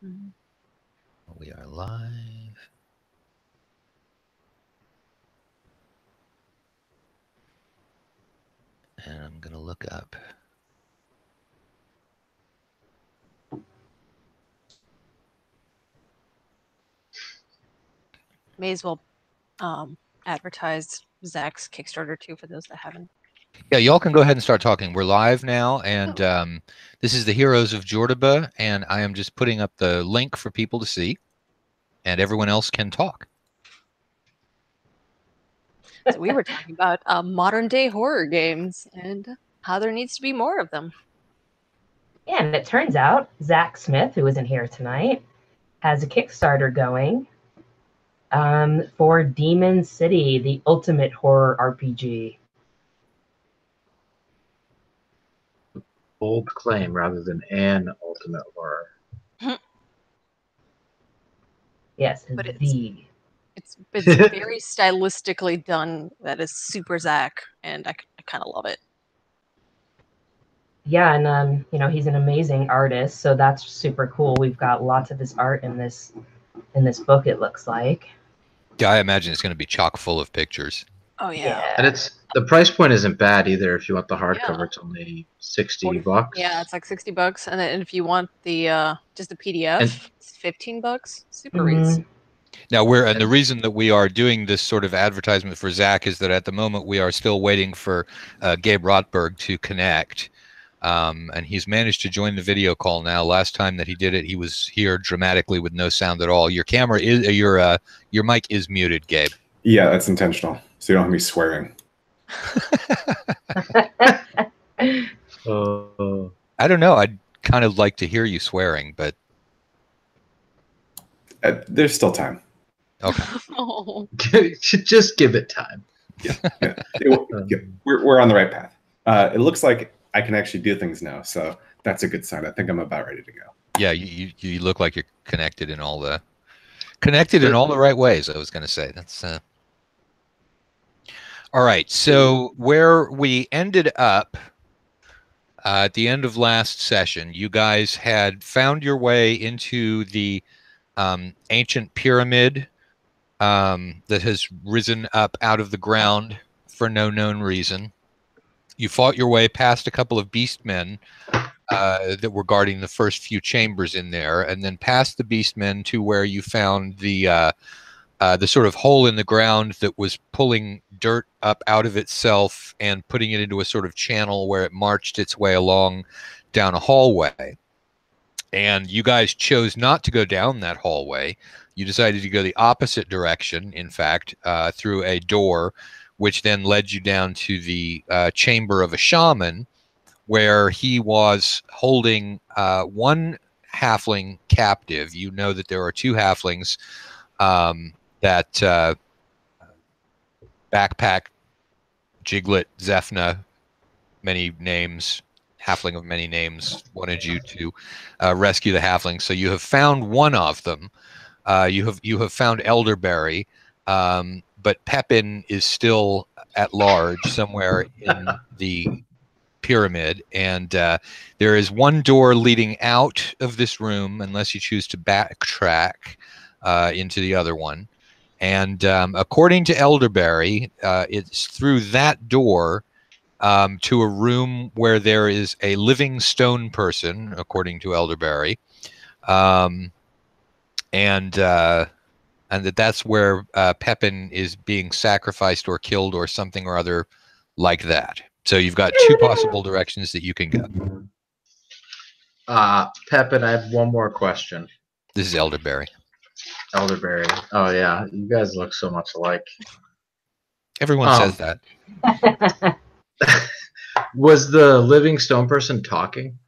Mhm. We are live. And I'm going to look up. May as well advertise Zach's Kickstarter too for those that haven't. Yeah, y'all can go ahead and start talking. We're live now, and this is the Heroes of Jordoba, and I am just putting up the link for people to see, and everyone else can talk. So we were talking about modern day horror games and how there needs to be more of them. Yeah, and it turns out Zach Smith, who isn't here tonight, has a Kickstarter going for Demon City, the ultimate horror RPG. Bold claim rather than an ultimate horror. Yes, But it's very stylistically done. That is super Zach, and I kind of love it. Yeah, and he's an amazing artist, so that's super cool. We've got lots of his art in this book. It looks like. Yeah, I imagine it's going to be chock full of pictures. Oh yeah. And the price point isn't bad either. If you want the hardcover, Yeah. it's only $60. Yeah, it's like $60, and then if you want the just the PDF, it's $15. Super reads. Now and the reason that we are doing this sort of advertisement for Zach is that at the moment we are still waiting for Gabe Rotberg to connect. And he's managed to join the video call now. Last time that he did it, he was here dramatically with no sound at all. Your camera is your mic is muted, Gabe. Yeah, that's intentional, so you don't have me swearing. I don't know. I'd kind of like to hear you swearing, but there's still time. Okay. Oh. Just give it time. Yeah. We're on the right path. It looks like I can actually do things now, so that's a good sign. I think I'm about ready to go. Yeah, you look like you're connected in all the right ways. I was going to say that's. All right, so where we ended up at the end of last session, you guys had found your way into the ancient pyramid that has risen up out of the ground for no known reason. You fought your way past a couple of beastmen that were guarding the first few chambers in there, and then past the beastmen to where you found the sort of hole in the ground that was pulling dirt up out of itself and putting it into a sort of channel where it marched its way along down a hallway. And you guys chose not to go down that hallway. You decided to go the opposite direction, in fact, through a door, which then led you down to the chamber of a shaman, where he was holding one halfling captive. You know that there are two halflings that Backpack, Jiglet, Zephna, many names, halfling of many names, wanted you to rescue the halflings. So you have found one of them. You have found Elderberry, but Pepin is still at large somewhere in the pyramid, and there is one door leading out of this room, unless you choose to backtrack into the other one. And according to Elderberry, it's through that door to a room where there is a living stone person, according to Elderberry, and that's where Pepin is being sacrificed or killed or something or other like that. So you've got two possible directions that you can go. Pepin, I have one more question. This is Elderberry. Elderberry. Oh yeah, you guys look so much alike. Everyone says that. Was the living stone person talking?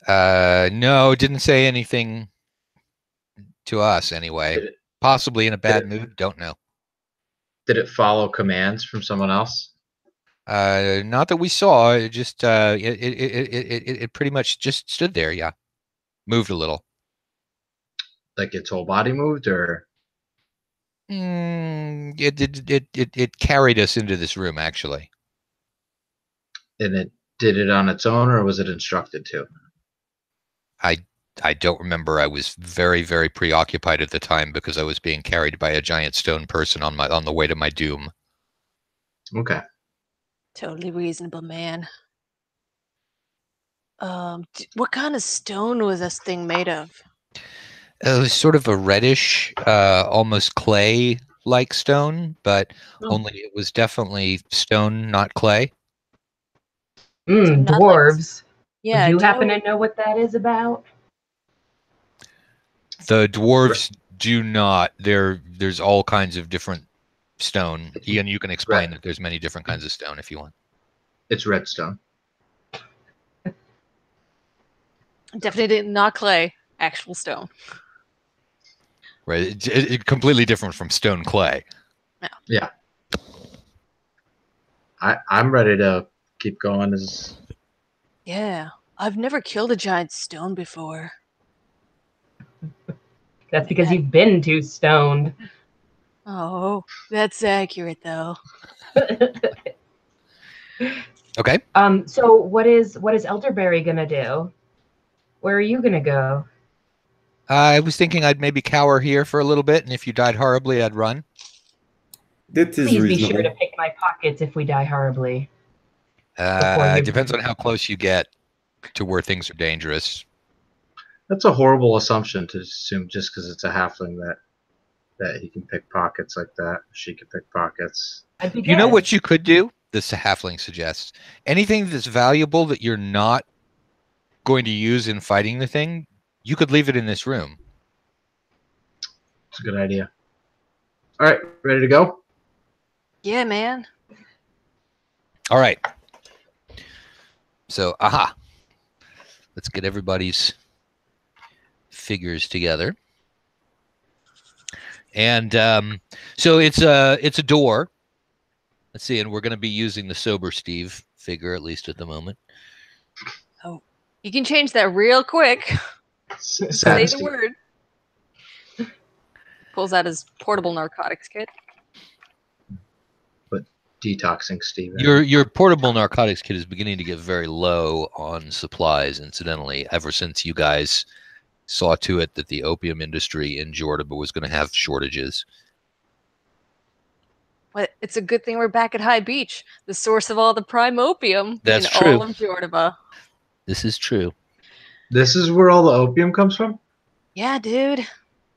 No, didn't say anything to us anyway. Possibly in a bad mood. Don't know. Did it follow commands from someone else? Not that we saw. It just it pretty much just stood there. Yeah, moved a little. Like its whole body moved, or it carried us into this room actually. And it did it on its own, or was it instructed to? I I don't remember. I was very, very preoccupied at the time because I was being carried by a giant stone person on the way to my doom. Okay. Totally reasonable, man. What kind of stone was this thing made of? It was sort of a reddish, almost clay-like stone, but only it was definitely stone, not clay. So not like, Dwarves. Would yeah. you Do you happen know? to know what that is about? The dwarves do not. There's all kinds of different stone. Ian, you can explain that there's many different kinds of stone if you want. It's redstone. Definitely not clay. Actual stone. Right, it's completely different from stone clay. Yeah. I'm ready to keep going. Yeah, I've never killed a giant stone before. That's because Man. you've been too stoned. Oh, that's accurate though. Okay. So what is Elderberry gonna do? Where are you gonna go? I was thinking I'd maybe cower here for a little bit, and if you died horribly, I'd run. That is Please be sure to reasonable. pick my pockets if we die horribly. Before you Depends on how close you get to where things are dangerous. That's a horrible assumption to assume just because it's a halfling that he can pick pockets like that. She can pick pockets. You know what you could do? This halfling suggests. Anything that's valuable that you're not going to use in fighting the thing, you could leave it in this room. It's a good idea. All right, ready to go? Yeah, man. All right. So, let's get everybody's figures together. And so it's a door. Let's see, and we're going to be using the sober Steve figure, at least at the moment. Oh, you can change that real quick. Say the word. Pulls out his portable narcotics kit. But detoxing Steve. Your portable narcotics kit is beginning to get very low on supplies, incidentally, ever since you guys saw to it that the opium industry in Jordoba was going to have shortages. Well, it's a good thing we're back at High Beach, the source of all the prime opium That's in true. all of Jordoba. This is true. This is where all the opium comes from? Yeah, dude.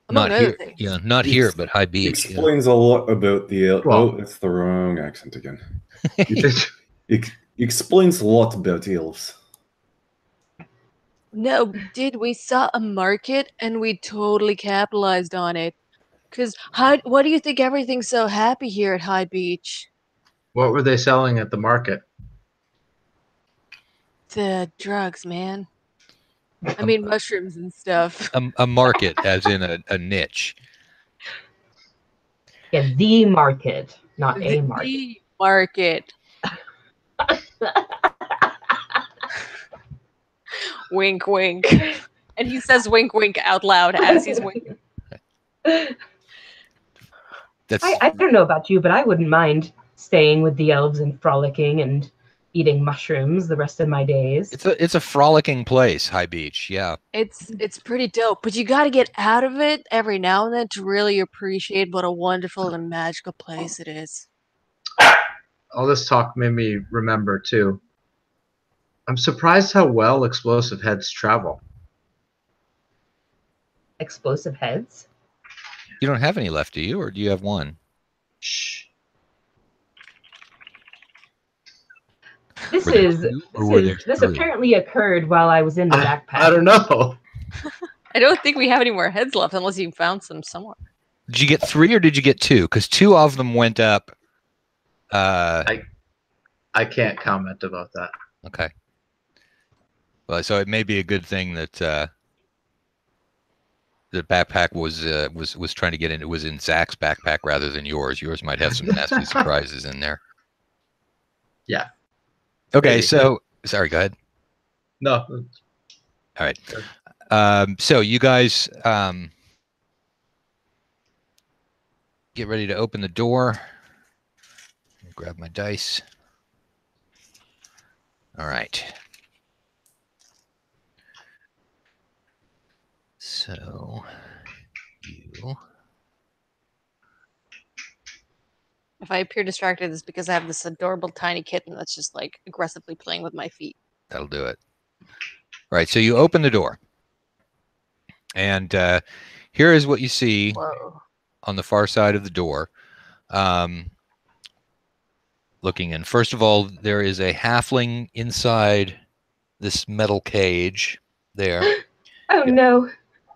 Not here. Yeah, not here, but High Beach. Explains a lot about the. Well, that's the wrong accent again. It explains a lot about elves. No, dude, we saw a market and we totally capitalized on it. Cause what do you think everything's so happy here at High Beach? What were they selling at the market? The drugs, man. I mean mushrooms and stuff. A market, as in a niche. Yeah, the market, not a market. The market. Wink, wink. And he says wink, wink out loud as he's winking. I don't know about you, but I wouldn't mind staying with the elves and frolicking and eating mushrooms the rest of my days. It's a frolicking place, High Beach. Yeah. It's pretty dope, but you got to get out of it every now and then to really appreciate what a wonderful and magical place it is. All this talk made me remember too. I'm surprised how well explosive heads travel. Explosive heads? You don't have any left, do you? Or do you have one? Shh. This apparently occurred while I was in the backpack. I don't know. I don't think we have any more heads left unless you found some somewhere. Did you get 3 or did you get 2? Because 2 of them went up. I can't comment about that. Okay. Well, so it may be a good thing that the backpack was trying to get in. It was in Zach's backpack rather than yours. Yours might have some nasty surprises in there. Yeah. Okay, so sorry. Go ahead. No. All right. So you guys get ready to open the door. Grab my dice. All right. So you. If I appear distracted, it's because I have this adorable tiny kitten that's just like aggressively playing with my feet. That'll do it. All right. So you open the door, and here is what you see Whoa. on the far side of the door. Looking in. First of all, there is a halfling inside this metal cage. There. Oh Yeah. no.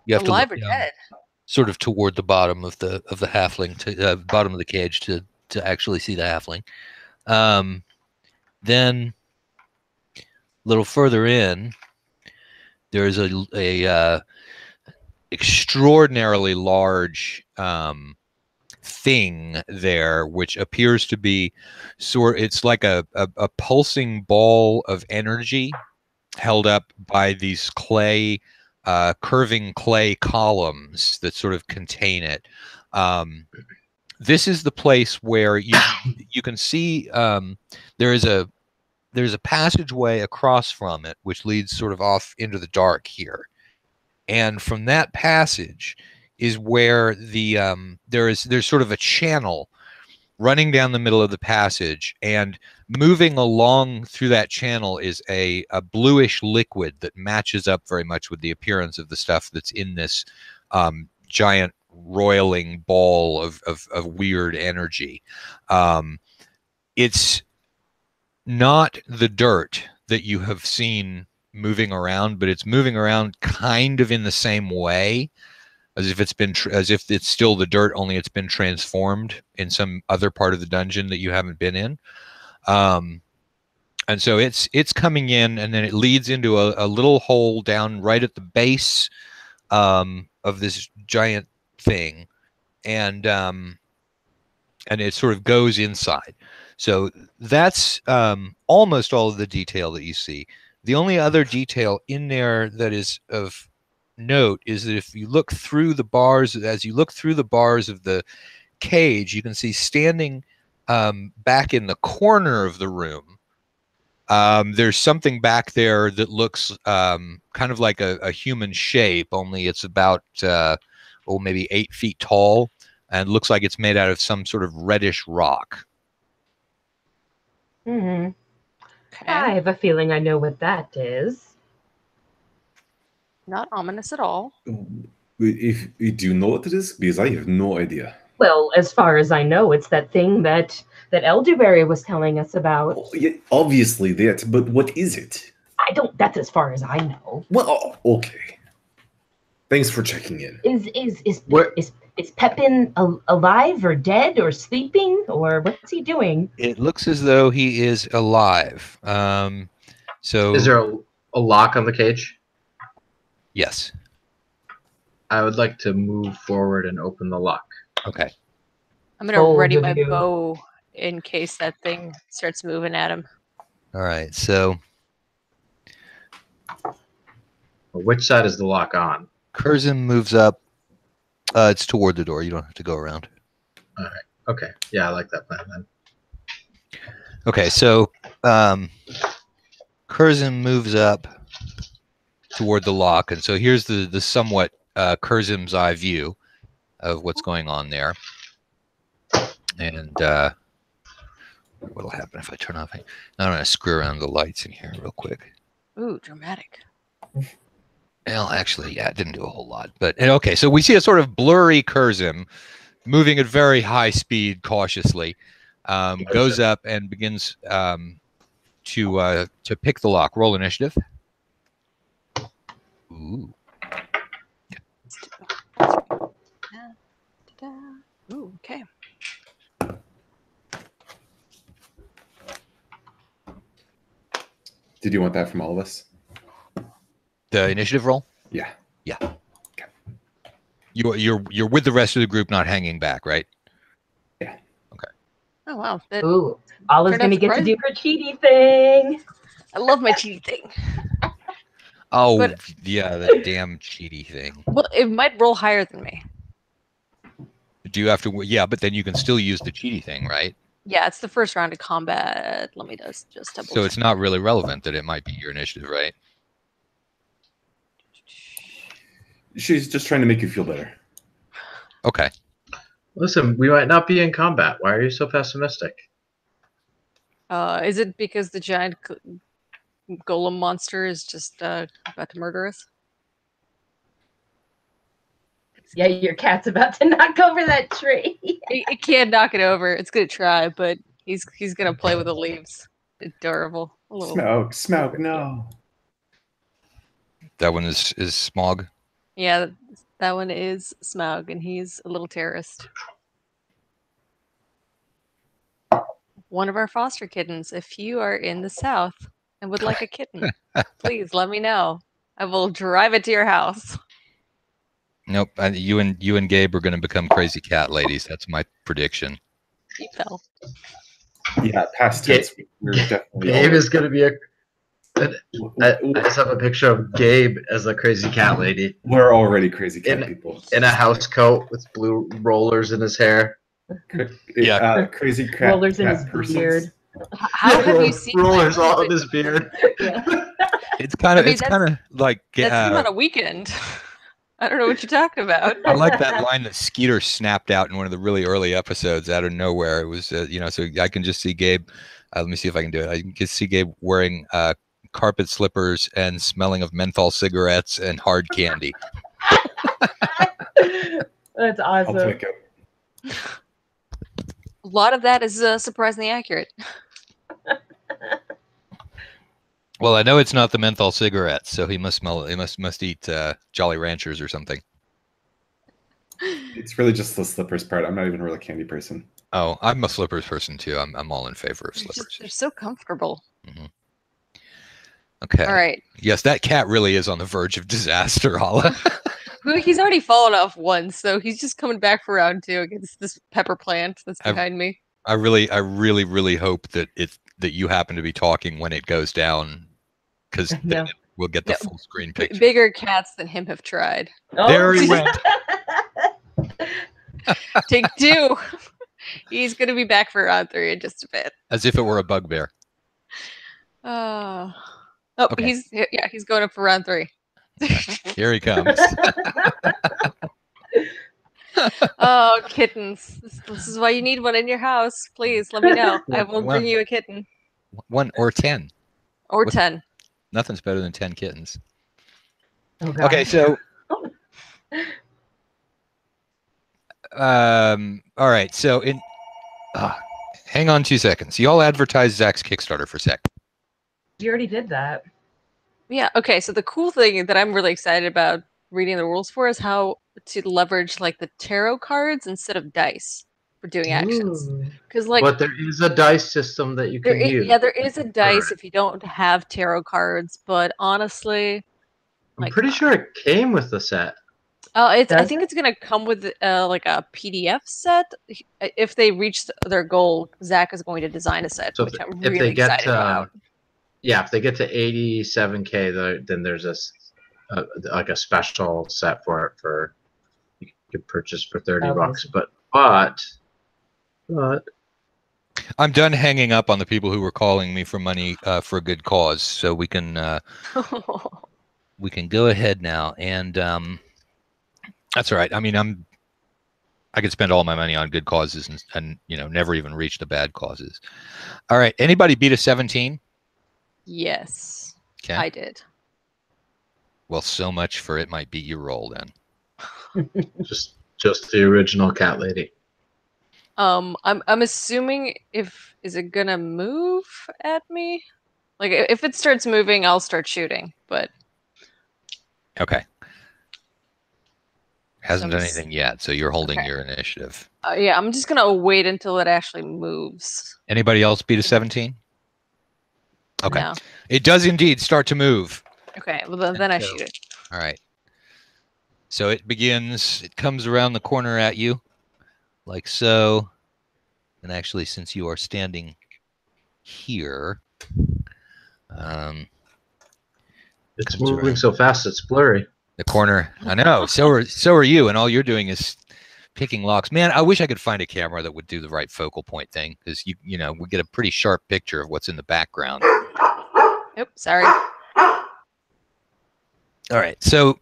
You have to Alive look or down, dead? sort of toward the bottom of the halfling, to bottom of the cage to actually see the halfling. Then a little further in, there's a extraordinarily large thing there, which appears to be it's like a pulsing ball of energy held up by these curving clay columns that sort of contain it. This is the place where you can see there's a passageway across from it, which leads sort of off into the dark here. And from that passage is where there's sort of a channel running down the middle of the passage, and moving along through that channel is a bluish liquid that matches up very much with the appearance of the stuff that's in this giant roiling ball of weird energy. It's not the dirt that you have seen moving around, but it's moving around kind of in the same way, as if it's still the dirt, only it's been transformed in some other part of the dungeon that you haven't been in. And so it's coming in, and then it leads into a little hole down right at the base of this giant thing, and it sort of goes inside. So that's almost all of the detail that you see. The only other detail in there that is of note is that if you look through the bars, as you look through the bars of the cage, you can see standing back in the corner of the room, there's something back there that looks kind of like a human shape, only it's about maybe 8 feet tall, and looks like it's made out of some sort of reddish rock. Hmm. Okay. I have a feeling I know what that is. Not ominous at all. If you do know what it is, because I have no idea. Well, as far as I know, it's that thing that Elderberry was telling us about. Oh, yeah, obviously that, but what is it? I don't. That's as far as I know. Well, okay. Thanks for checking in. Is Pepin alive or dead or sleeping, or what's he doing? It looks as though he is alive. So Is there a lock on the cage? yes. I would like to move forward and open the lock. Okay. I'm gonna Bold ready of my you. bow in case that thing starts moving at him. All right. So Which side is the lock on? Curzon moves up. It's toward the door. You don't have to go around. All right. Okay. Yeah, I like that plan then. Okay. So Curzon moves up toward the lock, and so here's the somewhat Curzon's eye view of what's going on there. And what'll happen if I turn off? I'm gonna screw around the lights in here real quick. Ooh, dramatic. Well, actually, yeah, it didn't do a whole lot. But okay, so we see a sort of blurry Curzon moving at very high speed, cautiously, goes up and begins to pick the lock. Roll initiative. Ooh. Ooh, okay. Did you want that from all of us? The initiative roll? Yeah. Yeah. Okay. You're with the rest of the group, not hanging back, right? Yeah. Okay. Oh wow. That, Ooh, Olive's turned out gonna get to surprising. do her cheaty thing. I love my cheaty thing. Oh, But- yeah, that damn cheaty thing. Well, it might roll higher than me. Do you have to? Yeah, but then you can still use the cheaty thing, right? Yeah, it's the first round of combat. Let me just double So it's not really relevant that it might be your initiative, right? She's just trying to make you feel better. Okay. Listen, we might not be in combat. Why are you so pessimistic? Is it because the giant golem monster is just about to murder us? Yeah, your cat's about to knock over that tree. It can't knock it over. It's gonna try, but he's gonna play with the leaves. Adorable. A little Smoke, kid. no. That one is Smog. Yeah, that one is Smaug, and he's a little terrorist. One of our foster kittens. If you are in the South and would like a kitten, please let me know. I will drive it to your house. Nope. You and Gabe are going to become crazy cat ladies. That's my prediction. You fell. Yeah, past tense. We're definitely Gabe already- is going to be I just have a picture of Gabe as a crazy cat lady We're already crazy cat people. in a house coat with blue rollers in his hair. Yeah. Crazy cat. Rollers in cat his persons. beard. How have you seen rollers that? all in his beard? Yeah. It's kind of I mean, it's kind of like That's him on a weekend. I don't know what you're talking about. I like that line that Skeeter snapped out in one of the really early episodes out of nowhere. It was so I can just see Gabe. Let me see if I can do it. I can just see Gabe wearing carpet slippers and smelling of menthol cigarettes and hard candy. That's I'll awesome. take it. A lot of that is surprisingly accurate. Well, I know it's not the menthol cigarettes, so he must smell. He must eat Jolly Ranchers or something. It's really just the slippers part. I'm not even a really candy person. Oh, I'm a slippers person too. I'm all in favor of They're slippers. so comfortable. Okay. All right. Yes, that cat really is on the verge of disaster, Hala. He's already fallen off once, so he's just coming back for round 2 against this pepper plant that's behind me. I really hope that you happen to be talking when it goes down, because then we'll get the full screen picture. Bigger cats than him have tried. Oh. There he went. Take 2. He's going to be back for round 3 in just a bit. As if it were a bugbear. Okay. He's going up for round 3. Here he comes. Oh, kittens. This is why you need one in your house. Please let me know. I will bring you a kitten. 1 or 10. Or 10. Nothing's better than 10 kittens. Oh, God. Okay, so all right, so hang on 2 seconds. Y'all advertise Zach's Kickstarter for a sec. You already did that. Yeah, okay, so the cool thing that I'm really excited about reading the rules for is how to leverage like the tarot cards instead of dice for doing actions. Because but there is a dice system that you can use. Yeah, there is a dice if you don't have tarot cards, but honestly, I'm pretty sure it came with the set. I think it's gonna come with like a PDF set. If they reach their goal, Zach is going to design a set, which I'm really excited about. Yeah, if they get to 87K, then there's like a special set for it for you could purchase for $30. But I'm done hanging up on the people who were calling me for money for a good cause, so we can go ahead now, and that's all right. I mean, I could spend all my money on good causes and never even reach the bad causes. All right, anybody beat a 17? Yes, okay. I did. Well, so much for it might beat your roll then. just the original cat lady. I'm assuming is it gonna move at me? Like if it starts moving, I'll start shooting. But okay, hasn't done anything yet, so you're holding your initiative. Yeah, I'm just gonna wait until it actually moves. Anybody else beat a 17? Okay, no. It does indeed start to move. Okay, well then I shoot it. All right. So it begins. It comes around the corner at you, like so. And actually, since you are standing here, it's moving so fast it's blurry. The corner. I know. So are you, and all you're doing is picking locks. Man, I wish I could find a camera that would do the right focal point thing, because we get a pretty sharp picture of what's in the background. Yep. Sorry. All right. So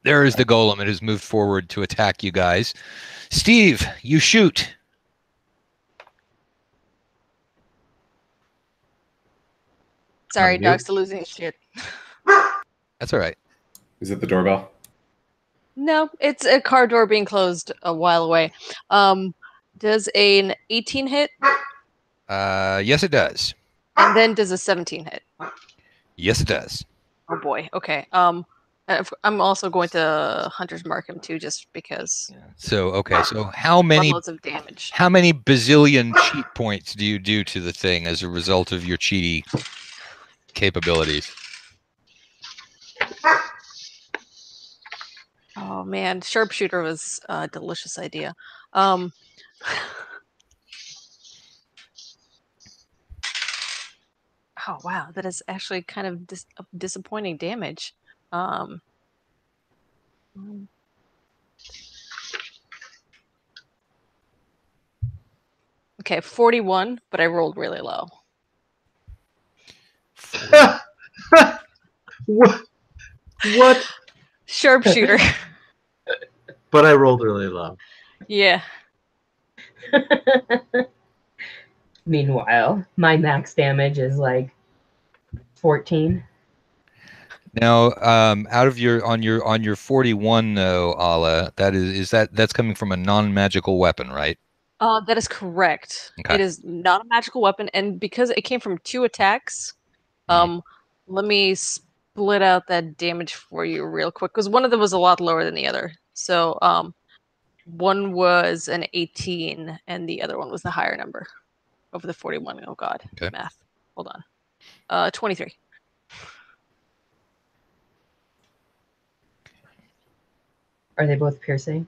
There is the golem. It has moved forward to attack you guys. Steve, you shoot. Sorry, On you? dog's still losing his shit. That's all right. Is it the doorbell? No, it's a car door being closed a while away. Does an 18 hit? Yes, it does. And then does a 17 hit? Yes, it does. Oh boy. Okay. I'm also going to Hunter's Mark him too, just because. Yeah. So okay. So how many Loads of damage. How many bazillion cheat points do you do to the thing as a result of your cheaty capabilities? Oh man, sharpshooter was a delicious idea. Oh wow, that is actually kind of disappointing damage. Okay, 41, but I rolled really low. What? Sharpshooter. But I rolled really low. Yeah. Meanwhile, my max damage is like 14. Now, out of your on your 41 though, Ala, that's coming from a non-magical weapon, right? That is correct. Okay. It is not a magical weapon, and because it came from 2 attacks, let me split out that damage for you real quick, because one of them was a lot lower than the other. So, one was an 18, and the other one was the higher number over the 41. Oh god, Okay. Math. Hold on. 23. Are they both piercing?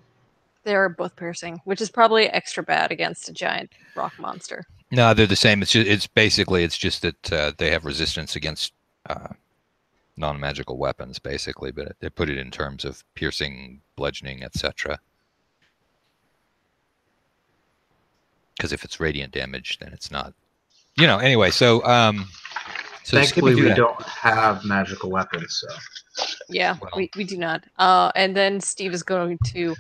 They are both piercing, which is probably extra bad against a giant rock monster. No, they're the same. It's just that they have resistance against non-magical weapons, basically, but they put it in terms of piercing, bludgeoning, etc. Because if it's radiant damage, then it's not. Anyway, so Thankfully, we that. don't have magical weapons, so. Yeah, Well. we do not. And then Steve is going to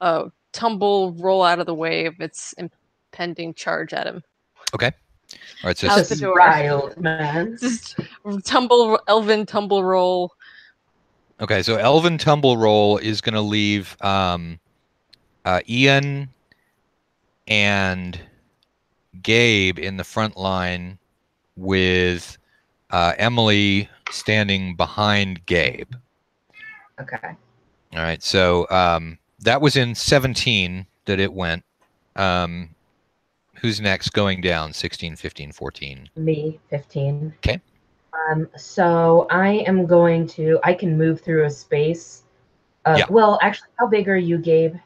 roll out of the way of its impending charge at him. Okay. All right. So Out the door. Wild, man. Just elven tumble roll. Okay, so Elven Tumble Roll is going to leave Ian and Gabe in the front line with Emily standing behind Gabe. Okay. All right, so that was in 17 that it went. Who's next going down? 16, 15, 14. Me, 15. Okay. So I am going to. I can move through a space. Yeah. Well, actually, how big are you, Gabe?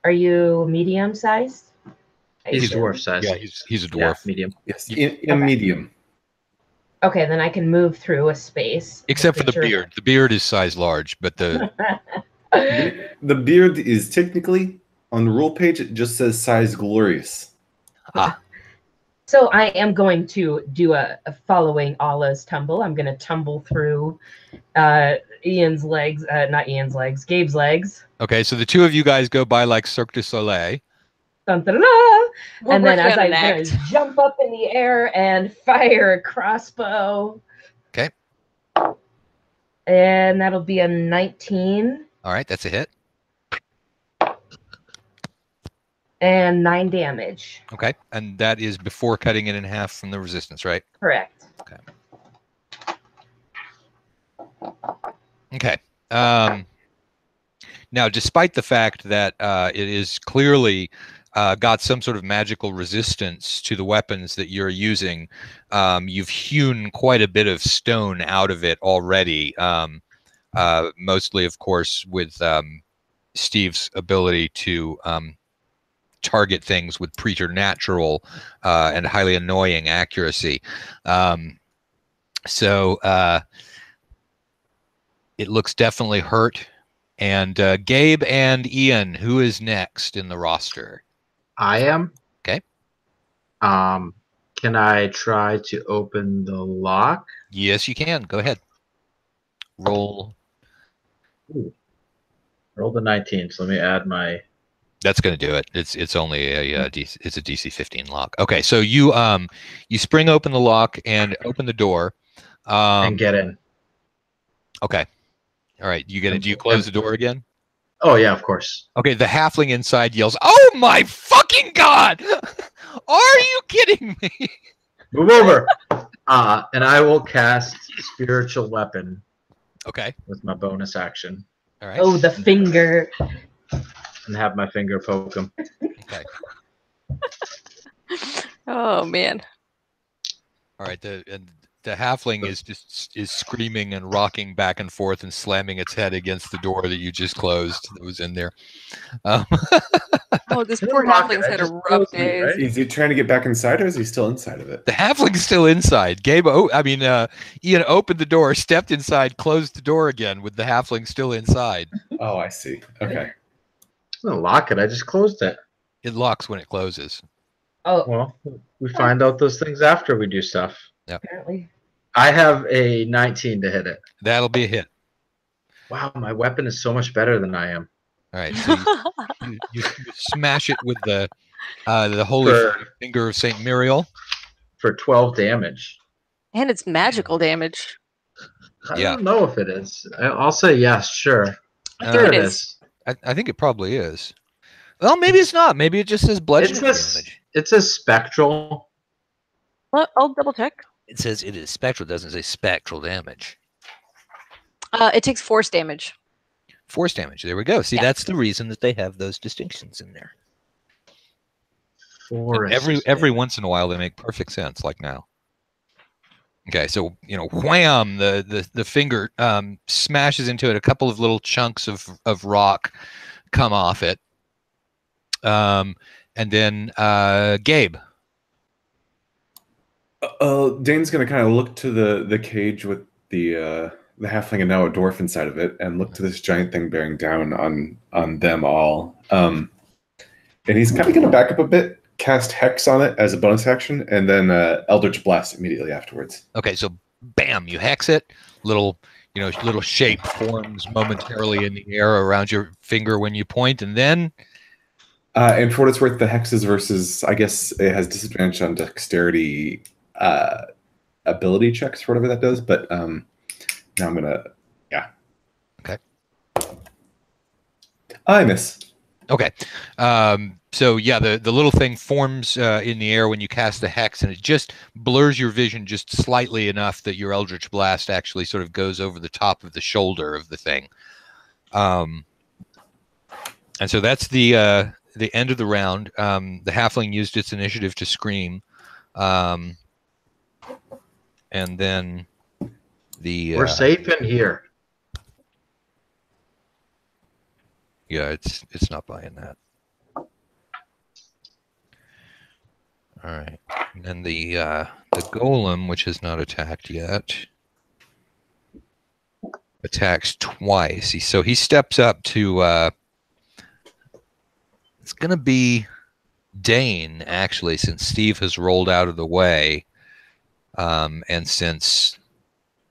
Are you medium sized? He's dwarf size. Yeah, he's a dwarf. Yeah, medium. Yes, in medium. Okay, then I can move through a space. Except for the beard. The beard is size large, but the The beard is technically on the rule page. It just says size glorious. So I am going to do a following Allah's tumble. I'm going to tumble through Ian's legs, not Ian's legs, Gabe's legs. Okay, so the two of you guys go by like Cirque du Soleil. Dun, dun, dun, dun. And then as I'm going to jump up in the air and fire a crossbow. Okay. And that'll be a 19. All right, that's a hit. And 9 damage. Okay, and that is before cutting it in half from the resistance, right? Correct. Okay. Now, despite the fact that it is clearly got some sort of magical resistance to the weapons that you're using, you've hewn quite a bit of stone out of it already, mostly, of course, with Steve's ability to target things with preternatural and highly annoying accuracy. So it looks definitely hurt. And Gabe and Ian, who is next in the roster? I am. Okay. Can I try to open the lock? Yes, you can. Go ahead. roll. Ooh. Roll the 19. So let me add my. That's going to do it. It's only a DC, it's a DC 15 lock. Okay, so you spring open the lock and open the door. And get in. Okay. All right. You get it. Do you close the door again? Oh yeah, of course. Okay. The halfling inside yells, "Oh my fucking god! Are you kidding me?" Move over. And I will cast spiritual weapon. Okay. With my bonus action. All right. Oh, the finger. And have my finger poke him. Okay. Oh man. All right. The halfling is screaming and rocking back and forth and slamming its head against the door that you just closed that was in there. Oh, this poor halfling's had a rough day. Right? Is he trying to get back inside, or is he still inside of it? The halfling's still inside. Gabe, Ian opened the door, stepped inside, closed the door again with the halfling still inside. Oh, I see. Okay. I'm gonna lock it. I just closed it. It locks when it closes. Oh, Well, we find out those things after we do stuff. apparently. I have a 19 to hit it. That'll be a hit. Wow, my weapon is so much better than I am. All right. So you smash it with the holy finger of Saint Muriel For 12 damage. And it's magical damage. I Yeah. don't know if it is. I'll say yes, sure. There it is. I think it probably is. Well, maybe it's not. Maybe it just says bludgeoning damage. It says spectral. Well, I'll double check. It says it is spectral. It doesn't say spectral damage. It takes force damage. Force damage. There we go. See, Yeah. that's the reason that they have those distinctions in there. Forest. Every once in a while, they make perfect sense, like now. Okay, so wham! The finger smashes into it. A couple of little chunks of rock come off it, and then Gabe. Dane's gonna kind of look to the cage with the halfling and now a dwarf inside of it, and look to this giant thing bearing down on them all. And he's kind of gonna back up a bit, cast Hex on it as a bonus action, and then Eldritch Blast immediately afterwards. Okay, so bam, you hex it. Little shape forms momentarily in the air around your finger when you point, and then. And for what it's worth, the hexes versus, I guess it has disadvantage on dexterity ability checks for whatever that does. But now I'm gonna, yeah. Okay. I miss. Okay. So yeah, the little thing forms in the air when you cast the hex, and it just blurs your vision just slightly enough that your Eldritch Blast actually sort of goes over the top of the shoulder of the thing. And so that's the end of the round. The halfling used its initiative to scream, and then We're safe in here. Yeah, it's not buying that. All right, and then the golem, which has not attacked yet, attacks twice. So he steps up to. It's gonna be Dane, actually, since Steve has rolled out of the way, and since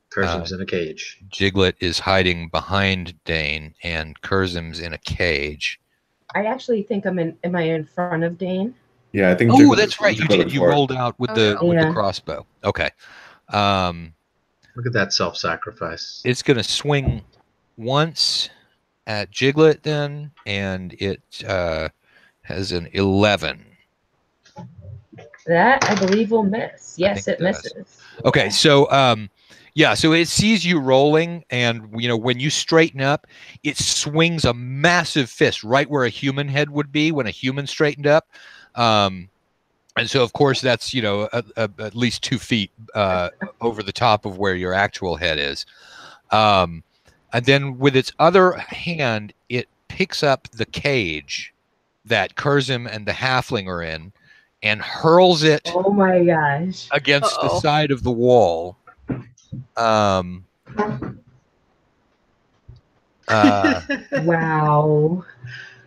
Curzon's in a cage. Jiglet is hiding behind Dane, and Curzon's in a cage. I actually think am I in front of Dane? Yeah, I think. Oh, that's right. You did. You rolled out with the crossbow. Okay. Look at that self-sacrifice. It's gonna swing once at Jiglet then, and it has an 11. That I believe will miss. Yes, it misses. Okay, so yeah, so it sees you rolling, and when you straighten up, it swings a massive fist right where a human head would be when a human straightened up. And so, of course, that's at least 2 feet over the top of where your actual head is. And then with its other hand, it picks up the cage that Curzon and the halfling are in, and hurls it. Oh my gosh! Against the side of the wall. Wow.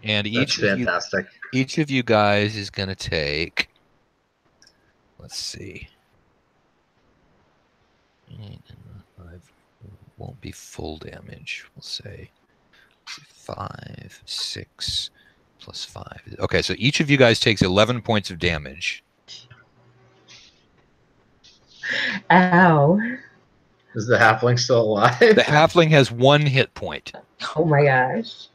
And That's fantastic. Each of you guys is going to take. Let's see. 1, won't be full damage. We'll say 5, 6 plus 5. Okay, so each of you guys takes 11 points of damage. Ow. Is the halfling still alive? The halfling has 1 hit point. Oh my gosh.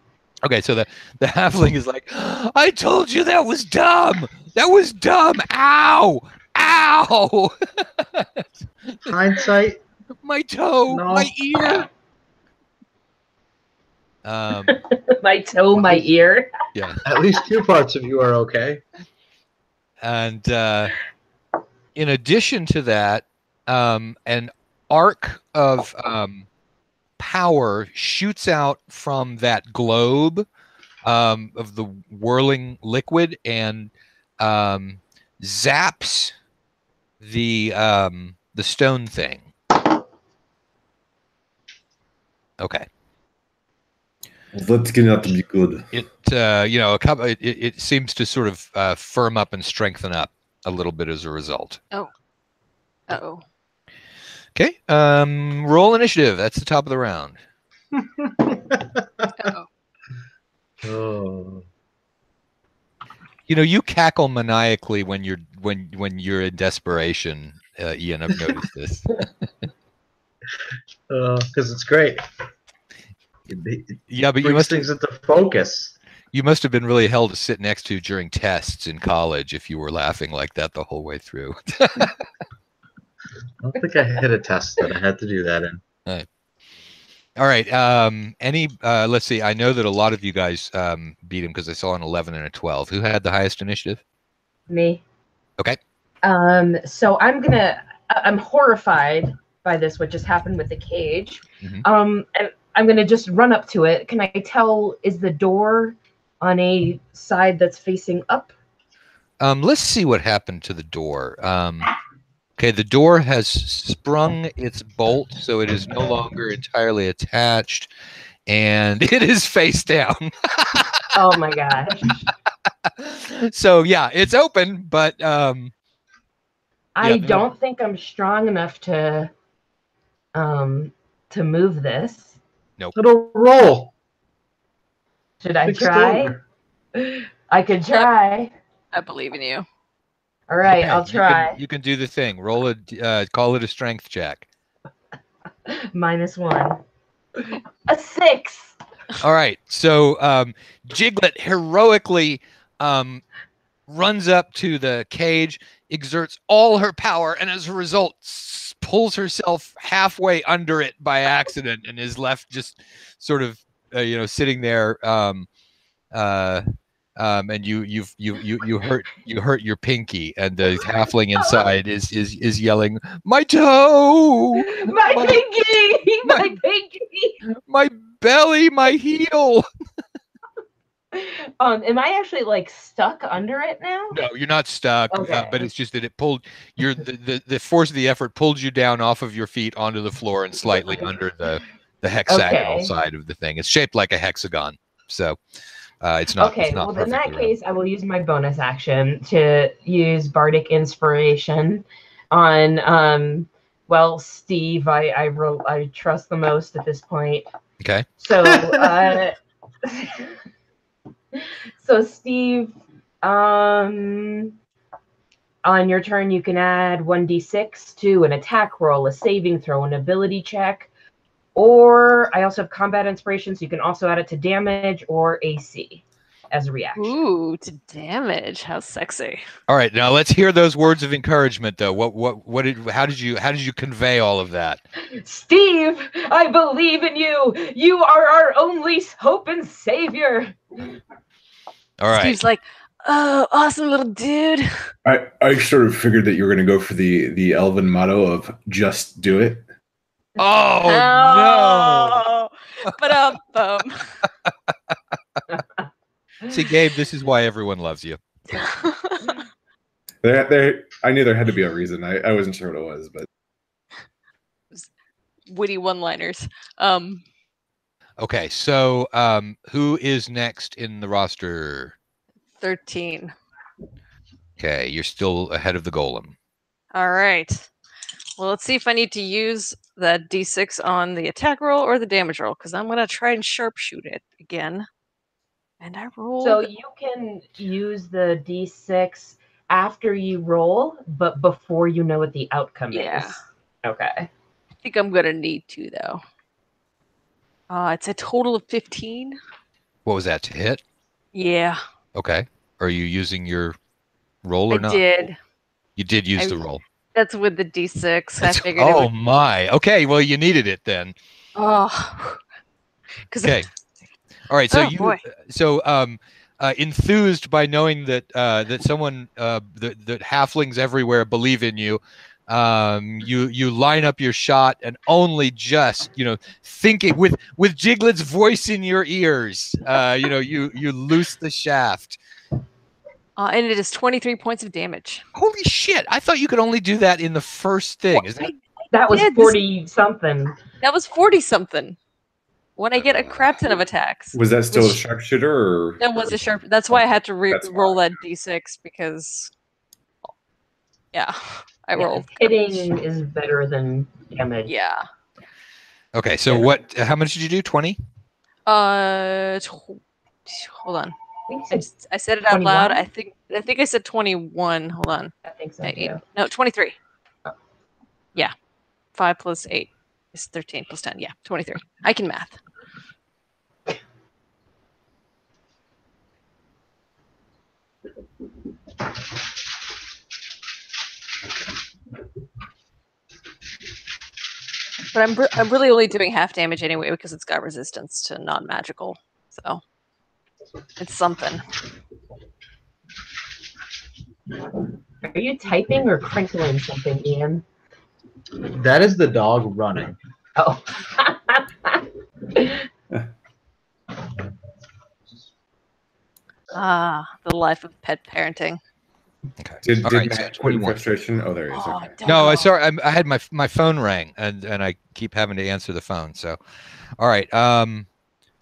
Okay, so the halfling is like, I told you that was dumb. That was dumb. Ow. Ow. Hindsight? My toe. No. My ear. My toe, my ear. Yeah. At least 2 parts of you are okay. And in addition to that, an arc of power shoots out from that globe of the whirling liquid and zaps the stone thing. Okay. Let's get it to be good. It it seems to sort of firm up and strengthen up a little bit as a result. Oh. Uh-oh. Okay. Roll initiative. That's the top of the round. Uh-oh. Oh. You know, you cackle maniacally when you're in desperation, Ian. I've noticed this. Because it's great. Yeah, but you brings must things into focus. You must have been really hell to sit next to during tests in college if you were laughing like that the whole way through. I don't think I hit a test that I had to do that in. All right. Let's see. I know that a lot of you guys beat him because I saw an 11 and a 12. Who had the highest initiative? Me. Okay. So I'm horrified by this, what just happened with the cage. Mm-hmm. And I'm gonna just run up to it. Can I tell, is the door on a side that's facing up? Let's see what happened to the door. Okay, the door has sprung its bolt, so it is no longer entirely attached, and it is face down. Oh my gosh. So yeah, it's open, but I don't think I'm strong enough to move this. Nope. It'll roll. Should I Big try? stone. I could try. I believe in you. All right, okay, I'll try. You can do the thing. Roll a call it a strength check. -1. A 6. All right. So Jiglet heroically runs up to the cage, exerts all her power, and as a result pulls herself halfway under it by accident and is left just sort of sitting there. And you hurt your pinky, and the halfling inside is yelling, "My toe! My pinky! My pinky! My belly! My heel!" Am I actually like stuck under it now? No, you're not stuck. Okay. But it's just that it pulled the force of the effort pulled you down off of your feet onto the floor and slightly under the hexagonal side of the thing. It's shaped like a hexagon, so it's not. Okay, it's not well in that perfectly case, I will use my bonus action to use bardic inspiration on Steve. I trust the most at this point. Okay. So so Steve, on your turn, you can add 1d6 to an attack roll, a saving throw, an ability check, or I also have combat inspiration, so you can also add it to damage or AC as a reaction. Ooh, to damage. How sexy. All right, now let's hear those words of encouragement, though. How did you convey all of that? Steve, I believe in you. You are our only hope and savior. All right. Steve's like, oh, awesome little dude. I sort of figured that you were going to go for the elven motto of "just do it." Oh no! But See, Gabe, this is why everyone loves you. I knew there had to be a reason. I wasn't sure what it was, but witty one-liners. Okay, so who is next in the roster? 13. Okay, you're still ahead of the golem. All right. Well, let's see if I need to use that d6 on the attack roll or the damage roll, because I'm gonna try and sharpshoot it again. And I rolled. So you can use the d6 after you roll, but before you know what the outcome is. Okay. I think I'm gonna need to though. It's a total of 15. What was that, to hit? Yeah. Okay. Are you using your roll or I not? did. You did use the roll. That's with the d6. I figured oh it would. my. Okay. Well, you needed it then. Oh. Okay. All right. So boy. enthused by knowing that that someone that halflings everywhere believe in you, you line up your shot and only just thinking with Jiglet's voice in your ears, you loose the shaft. And it is 23 points of damage. Holy shit! I thought you could only do that in the first thing. Is that was 40 something? That was 40 something. When I get a crap ton of attacks. Was that still a sharpshooter? Or that was a sharp. That's why I had to roll that d6 because, I rolled. Hitting is better than damage. Yeah. Okay, so what? How much did you do? 20? Hold on. I said it out 21? loud. I think I said 21. Hold on. I think so too. No, 23. Oh. Yeah. 5 plus 8 is 13 plus 10. Yeah, 23. I can math. But I'm really only doing half damage anyway because it's got resistance to non-magical. So it's something. Are you typing or crinkling something, Ian? That is the dog running. Oh. The life of pet parenting. Okay. Did All right, Matt so quit in 21. frustration? Oh, there he is. Okay. No, I sorry. I had my phone rang and I keep having to answer the phone. So, all right. All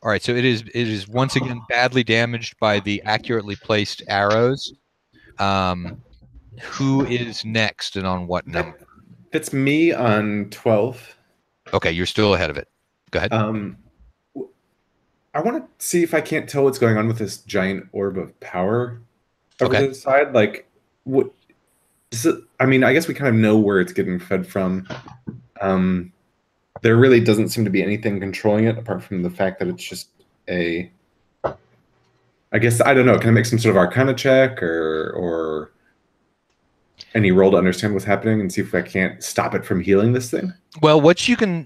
right. So it is once again badly damaged by the accurately placed arrows. Who is next and on what number? That's me on 12. Okay, you're still ahead of it. Go ahead. I want to see if I can't tell what's going on with this giant orb of power over Okay. to the side. Like, what? Is it, I mean, I guess we kind of know where it's getting fed from. There really doesn't seem to be anything controlling it apart from the fact that it's just a. I guess I don't know. Can I make some sort of Arcana check or any roll to understand what's happening and see if I can't stop it from healing this thing? Well, what you can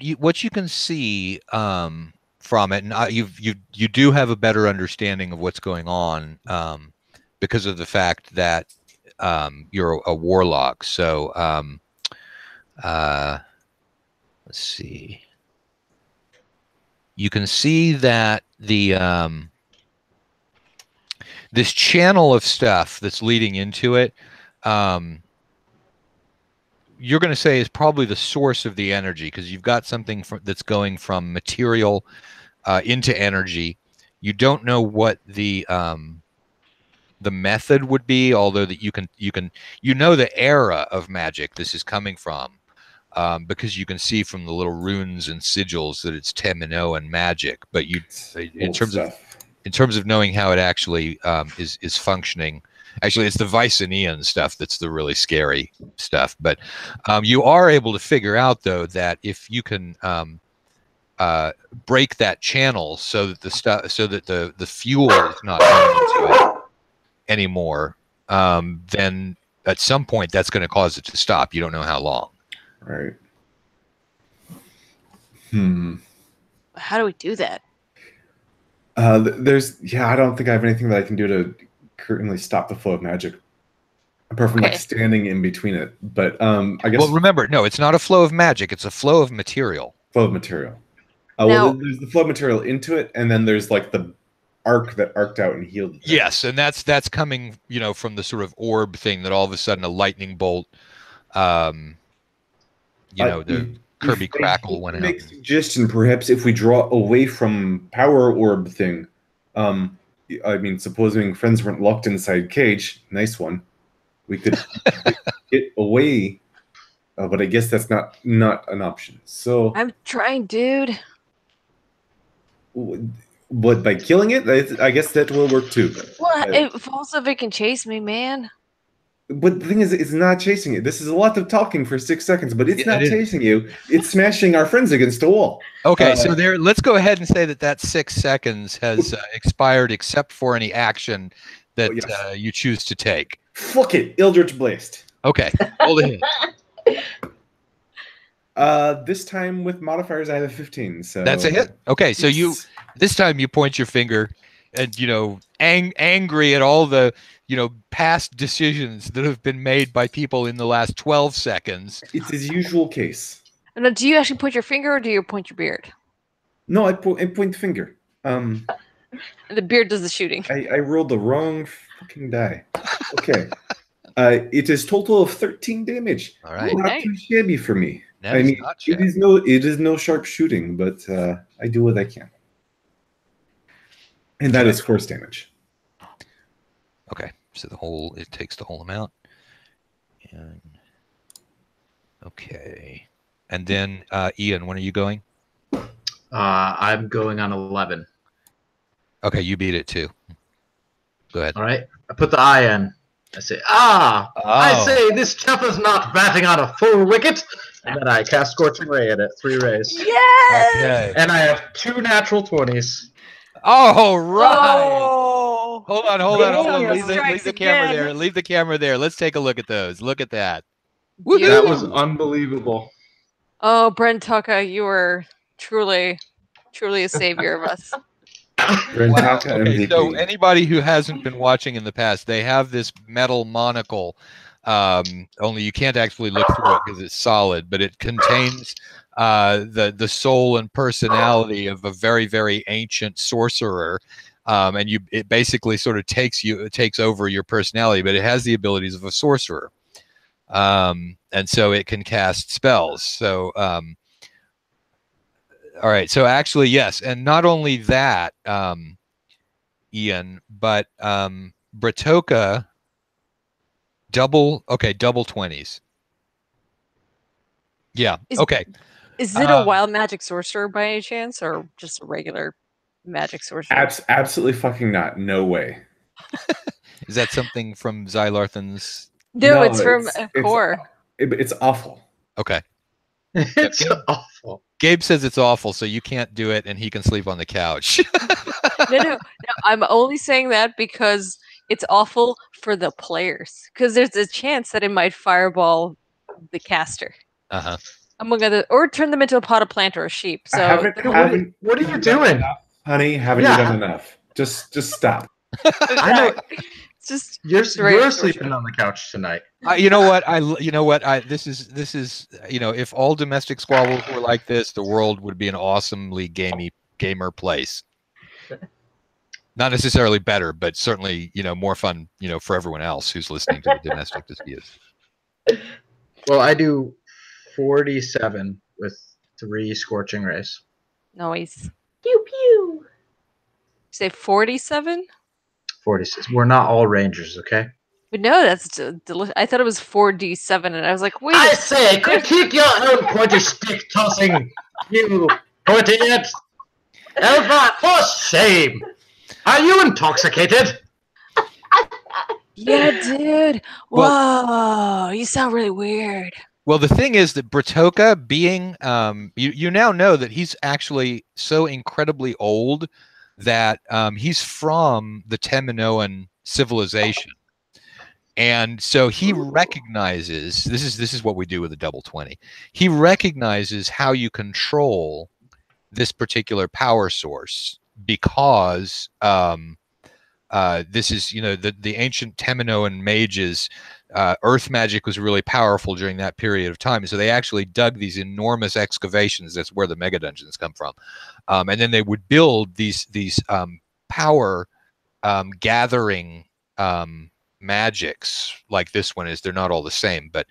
see from it, and you do have a better understanding of what's going on because of the fact that you're a warlock. So let's see. You can see that the this channel of stuff that's leading into it, you're going to say is probably the source of the energy, because you've got something that's going from material into energy. You don't know what the method would be, although that you know the era of magic this is coming from, because you can see from the little runes and sigils that it's Temino magic. But in terms of knowing how it actually is functioning. Actually, it's the Vicinian stuff that's the really scary stuff. But you are able to figure out, though, that if you can break that channel so that the fuel is not going into it anymore, then at some point that's going to cause it to stop. You don't know how long. Right. How do we do that? I don't think I have anything that I can do to currently stop the flow of magic, apart from like standing in between it. But I guess. Well, remember, no, it's not a flow of magic; it's a flow of material. Flow of material. Well, there's the flow of material into it, and then there's like the arc that arced out and healed. Yes, and that's coming, from the sort of orb thing that all of a sudden a lightning bolt, the Kirby crackle went out. Make a suggestion, perhaps, if we draw away from power orb thing. I mean, supposing friends weren't locked inside cage, nice one. We could get away But I guess that's not an option. So, I'm trying, dude. but by killing it, I guess that will work too. Well, if also if it can chase me, man. But the thing is, it's not chasing it. This is a lot of talking for 6 seconds, but it's Yeah, not it is. chasing you. It's smashing our friends against the wall. Okay, so there. Let's go ahead and say that 6 seconds has expired, except for any action that yes. you choose to take. Fuck it, Eldritch Blast. Okay, hold it. This time with modifiers, I have a 15. So That's a hit. Okay, so this time you point your finger, and angry at all the past decisions that have been made by people in the last 12 seconds. It's his usual case. Now, do you actually point your finger, or do you point your beard? No, I point the finger. And the beard does the shooting. I rolled the wrong fucking die. Okay. It is total of 13 damage. All right. Not too shabby for me. That is not shabby. It is no sharp shooting, but I do what I can. And that is force damage. Okay. So it takes the whole amount. And okay. And then Ian, when are you going? I'm going on 11. Okay, you beat it too. Go ahead. All right. I put the eye in. I say, I say this chap is not batting on a full wicket. And then I cast Scorching Ray at it, 3 rays. Yes! Okay. And I have 2 natural 20s. Oh, right. Oh. Hold on. Damn, Leave strikes the camera again. there. Leave the camera there. Let's take a look at those. Look at that. That was unbelievable. Oh, Brent Tucker, you were truly a savior of us. Wow. Rentaka Okay, MVP. so anybody who hasn't been watching in the past, they have this metal monocle. Only you can't actually look through it because it's solid, but it contains the soul and personality of a very, very ancient sorcerer. And it basically sort of takes over your personality, but it has the abilities of a sorcerer. And so it can cast spells. So all right. So actually, yes. And not only that, Ian, but Bratoka double 20s. Yeah. Okay. Is it a wild magic sorcerer by any chance, or just a regular magic sorcerer? Absolutely fucking not. No way. Is that something from Xylarthan's? No, it's from Core. It's awful. Okay. It's awful. Gabe says it's awful, so you can't do it, and he can sleep on the couch. No. I'm only saying that because it's awful for the players. Because there's a chance that it might fireball the caster. Uh-huh. Among other, or turn them into a potted plant or a sheep. So what are you doing? Honey, haven't you done enough? Just stop. I know. It's just You're sleeping on the couch tonight. You know what? This is if all domestic squabbles were like this, the world would be an awesomely gamer place. Not necessarily better, but certainly more fun for everyone else who's listening to the domestic disputes. Well, I do 47 with 3 Scorching Rays. Noise. Pew pew. Say 47. 46. We're not all rangers, okay? But no, that's delicious. I thought it was 4d7, and I was like, wait. I say, critique your own pointy stick tossing, you pointy it. Elva, for shame! Are you intoxicated? Yeah, dude. Whoa, you sound really weird. Well, the thing is that Bratoka, being you now know that he's actually so incredibly old that he's from the Teminoan civilization, and so he recognizes this is what we do with a double 20. He recognizes how you control this particular power source because this is the ancient Teminoan mages. Earth magic was really powerful during that period of time, so they actually dug these enormous excavations. That's where the mega dungeons come from, and then they would build these power gathering magics like this one is. They're not all the same, but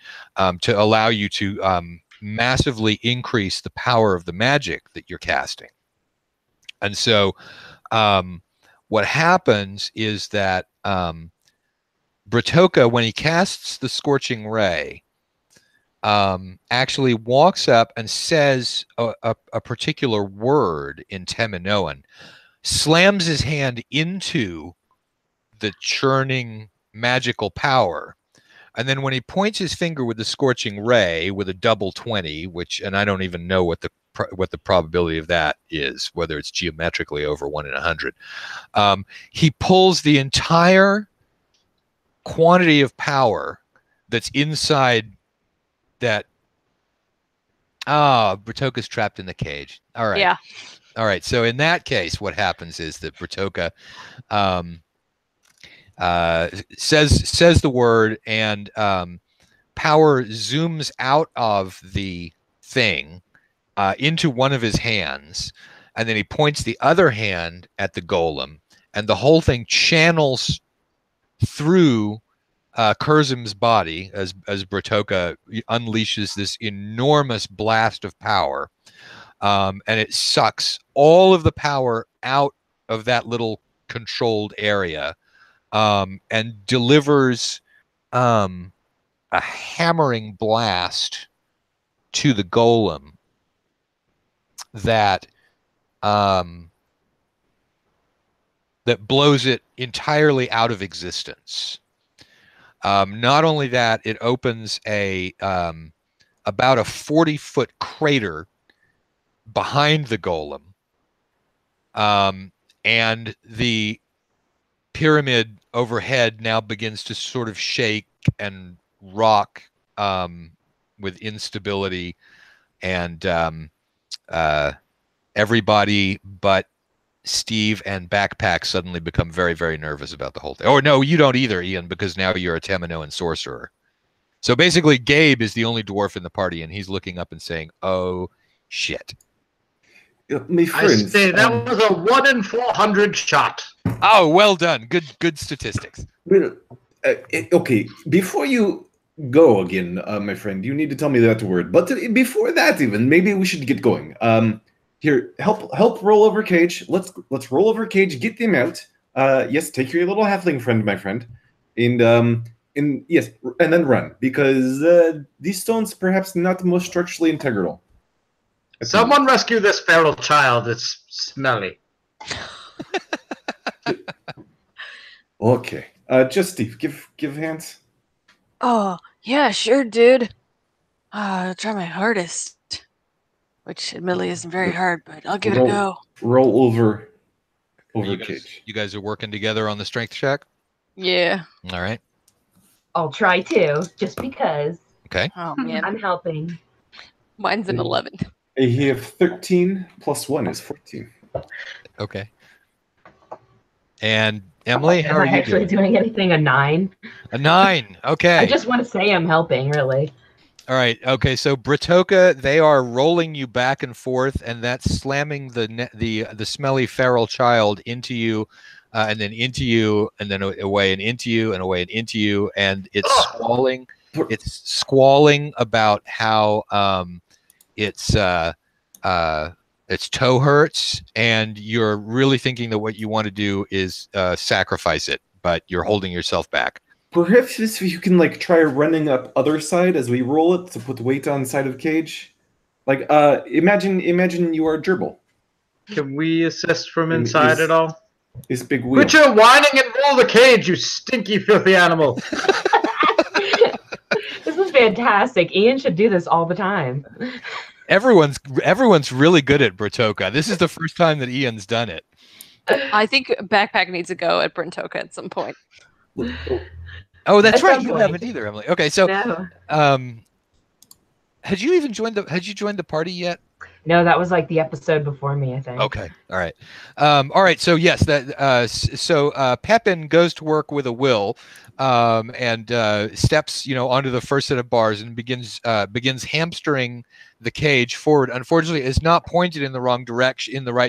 to allow you to massively increase the power of the magic that you're casting. And so what happens is that Bratoka, when he casts the Scorching Ray, actually walks up and says a particular word in Teminoan, slams his hand into the churning magical power, and then when he points his finger with the scorching ray with a double 20, and I don't even know what the probability of that is, whether it's geometrically over 1 in 100, he pulls the entire quantity of power that's inside that. Bratoka's trapped in the cage. All right. Yeah. All right. So in that case, what happens is that Bratoka says the word, and power zooms out of the thing into one of his hands, and then he points the other hand at the golem, and the whole thing channels through Kurzim's body as Bratoka unleashes this enormous blast of power, and it sucks all of the power out of that little controlled area, and delivers a hammering blast to the golem that that blows it entirely out of existence. Not only that, it opens about a 40-foot crater behind the golem, and the pyramid overhead now begins to sort of shake and rock with instability, and everybody but Steve and Backpack suddenly become very, very nervous about the whole thing. Or no, you don't either, Ian, because now you're a Teminoan sorcerer. So basically, Gabe is the only dwarf in the party, and he's looking up and saying, "Oh, shit." My friends, I say that was a 1 in 400 shot. Oh, well done. Good statistics. Well, okay, before you go again, my friend, you need to tell me that word. But before that, even maybe we should get going. Here, help roll over Cage. Let's roll over Cage. Get them out. Yes, take your little halfling friend, my friend, and yes, and then run, because these stones perhaps not the most structurally integral. Someone rescue this feral child. It's smelly. Okay. Just Steve, give hands. Oh, yeah, sure, dude. I'll try my hardest. Which admittedly isn't very hard, but I'll give it a go. Roll over Cage. You guys are working together on the strength check? Yeah. All right. I'll try to, just because. Okay. Oh, man. I'm helping. Mine's an 11. You have 13 plus 1 is 14. Okay. And Emily, how are Am I you actually doing? doing anything? A 9? A 9. Okay. I just want to say I'm helping, really. All right. Okay. So Bratoka, they are rolling you back and forth, and that's slamming the smelly feral child into you, and then into you, and then away and into you, and away and into you, and it's squalling. It's squalling about how its toe hurts, and you're really thinking that what you want to do is sacrifice it, but you're holding yourself back. Perhaps if you can try running up other side as we roll it to put weight on side of Cage. Imagine you are a gerbil. Can we assist from inside at all? This big wheel. Quit your whining and roll the cage, you stinky, filthy animal. This is fantastic. Ian should do this all the time. Everyone's really good at Bratoka. This is the first time that Ian's done it. I think Backpack needs to go at Brentoka at some point. Oh, that's At right. some You point. haven't either, Emily. Okay, so No. had you joined the party yet? No, that was the episode before me, I think. Okay. All right. All right. So yes, Pepin goes to work with a will, and steps, onto the first set of bars and begins hamstering the cage forward. Unfortunately, it's not pointed in the right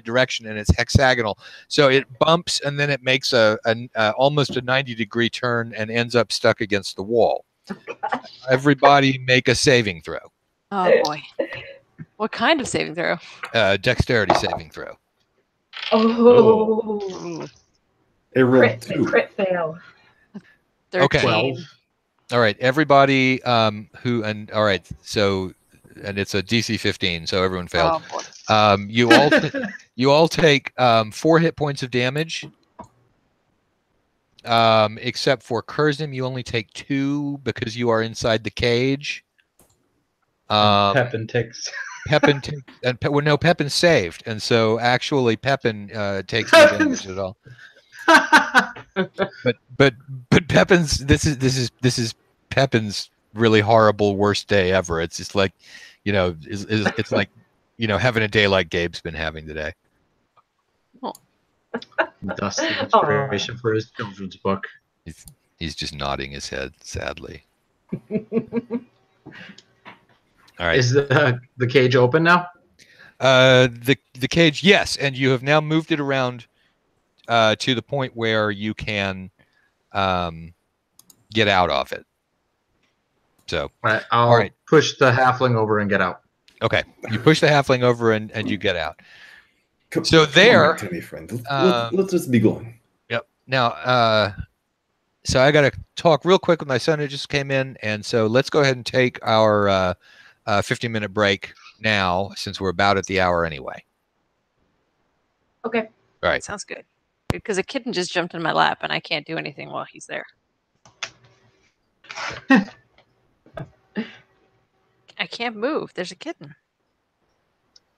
direction, and it's hexagonal. So it bumps, and then it makes almost a 90-degree turn and ends up stuck against the wall. Everybody make a saving throw. Oh, boy. What kind of saving throw? Dexterity saving throw. Oh. It rolled 2. Crit fail. 13. Okay. 12. All right, everybody all right, so and it's a DC 15, so everyone failed. Oh, boy. You all take 4 hit points of damage. Except for Curzim, you only take 2 because you are inside the cage. Pepin ticks. Pepin no, Pepin saved, and so actually Pepin takes no damage at all. But Pepin's this is Pepin's really horrible worst day ever. It's just like, it's like, having a day like Gabe's been having today. Thus the inspiration for his children's book. He's just nodding his head sadly. All right. Is the cage open now? The cage, yes, and you have now moved it around to the point where you can get out of it. So, all right, push the halfling over and get out. Okay, you push the halfling over and you get out. Come there, on, tiny friend. Let's just be going. Yep. Now, so I got to talk real quick with my son who just came in, and so let's go ahead and take our 15-minute break now, since we're about at the hour anyway. Okay. All right. Sounds good. Because a kitten just jumped in my lap, and I can't do anything while he's there. I can't move. There's a kitten,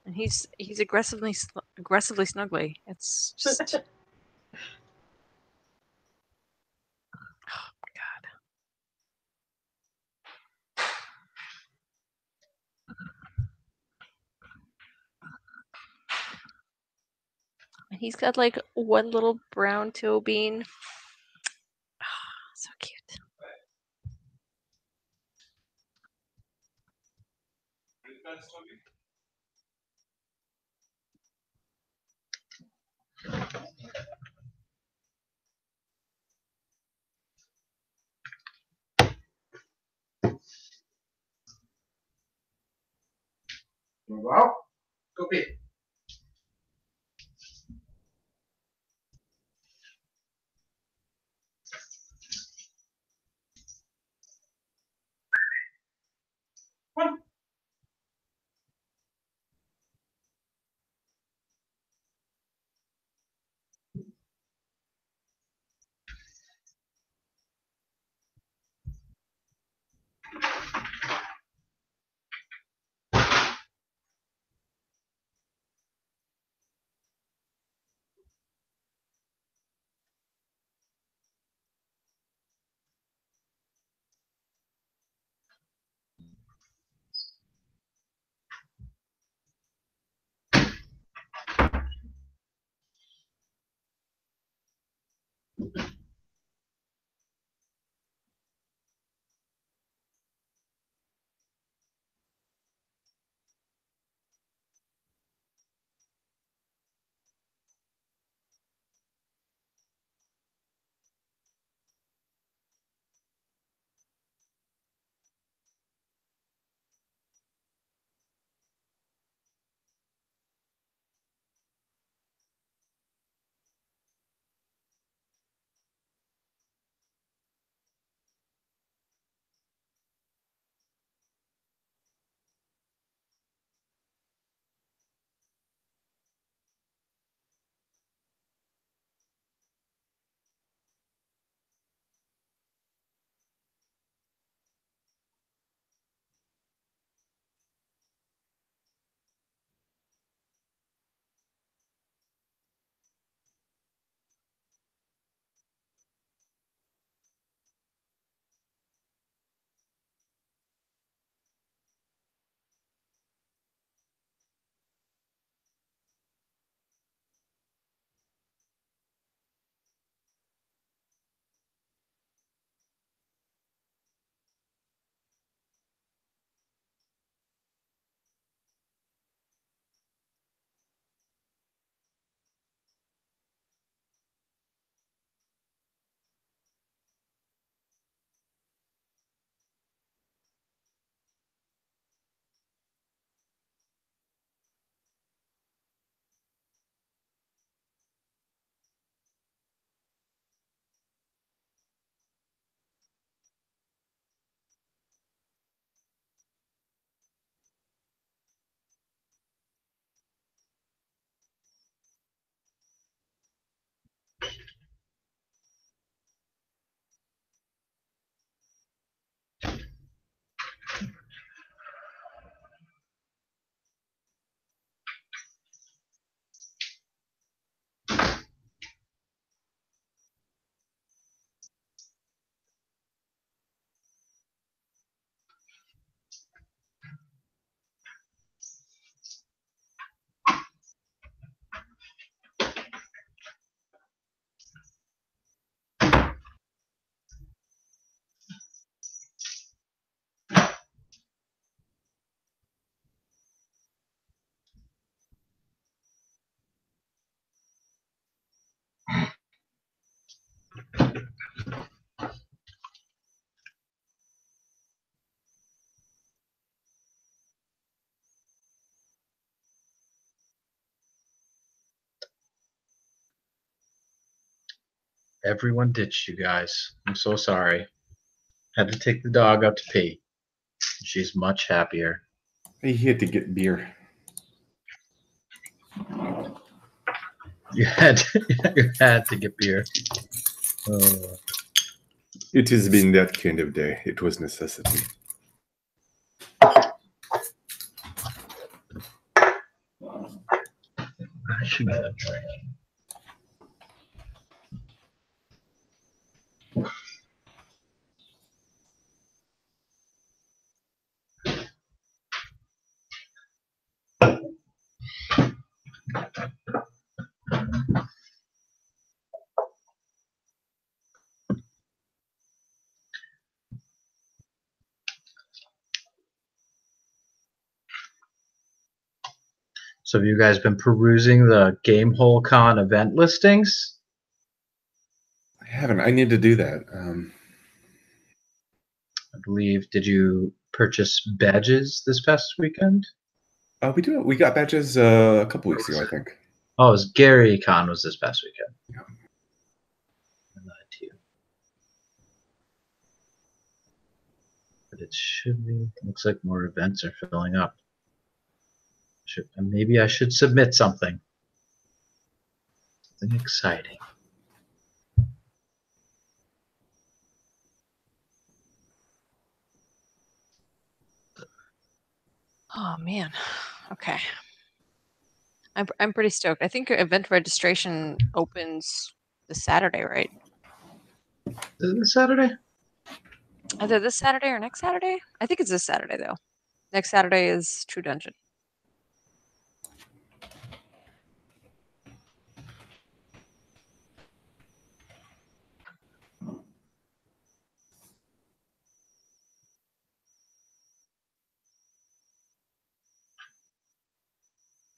and he's aggressively snuggly. It's just. Oh my god. And he's got like one little brown toe bean. Oh, so cute. Well, go pee. Everyone ditched you guys. I'm so sorry. Had to take the dog out to pee. She's much happier. He had to get beer. You had to get beer. It has been that kind of day. It was necessity. I should get a drink. So have you guys been perusing the Gamehole Con event listings? I haven't. I need to do that. I believe, did you purchase badges this past weekend? We do. We got badges a couple weeks ago, I think. Oh, it was Gary Con was this past weekend. Yeah. I lied to you. But it should be. Looks like more events are filling up. Maybe I should submit something. Something exciting. Oh man. Okay. I'm pretty stoked. I think event registration opens this Saturday, right? Is it this Saturday? Either this Saturday or next Saturday? I think it's this Saturday though. Next Saturday is True Dungeon.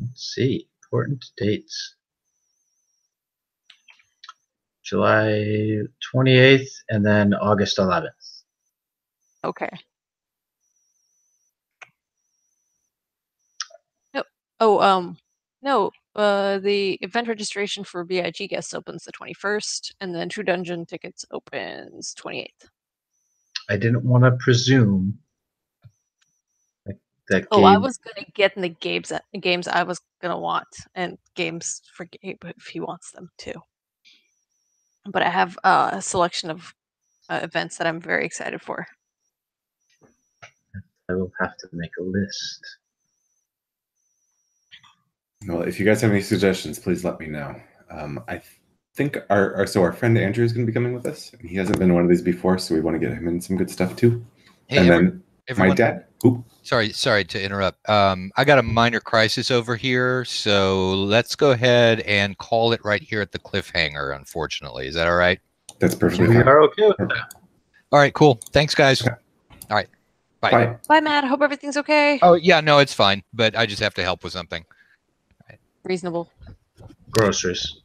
Let's see. Important dates. July 28th and then August 11th. Okay. No. Oh, no. The event registration for BIG guests opens the 21st, and then True Dungeon tickets opens 28th. I didn't want to presume that Oh, I Gabe. was gonna get in the games I was gonna want, and games for Gabe if he wants them too. But I have a selection of events that I'm very excited for. I will have to make a list. Well, if you guys have any suggestions, please let me know. I think our friend Andrew is going to be coming with us. He hasn't been one of these before, so we want to get him in some good stuff too. Hey, and then everyone, my dad. Oop. Sorry to interrupt. I got a minor crisis over here, so let's go ahead and call it right here at the cliffhanger. Unfortunately, is that all right? That's perfectly We fine. are okay with that. All right, cool. Thanks, guys. Okay. All right, bye. Bye. Bye, Matt. I hope everything's okay. Oh yeah, no, it's fine, but I just have to help with something. Reasonable. Groceries.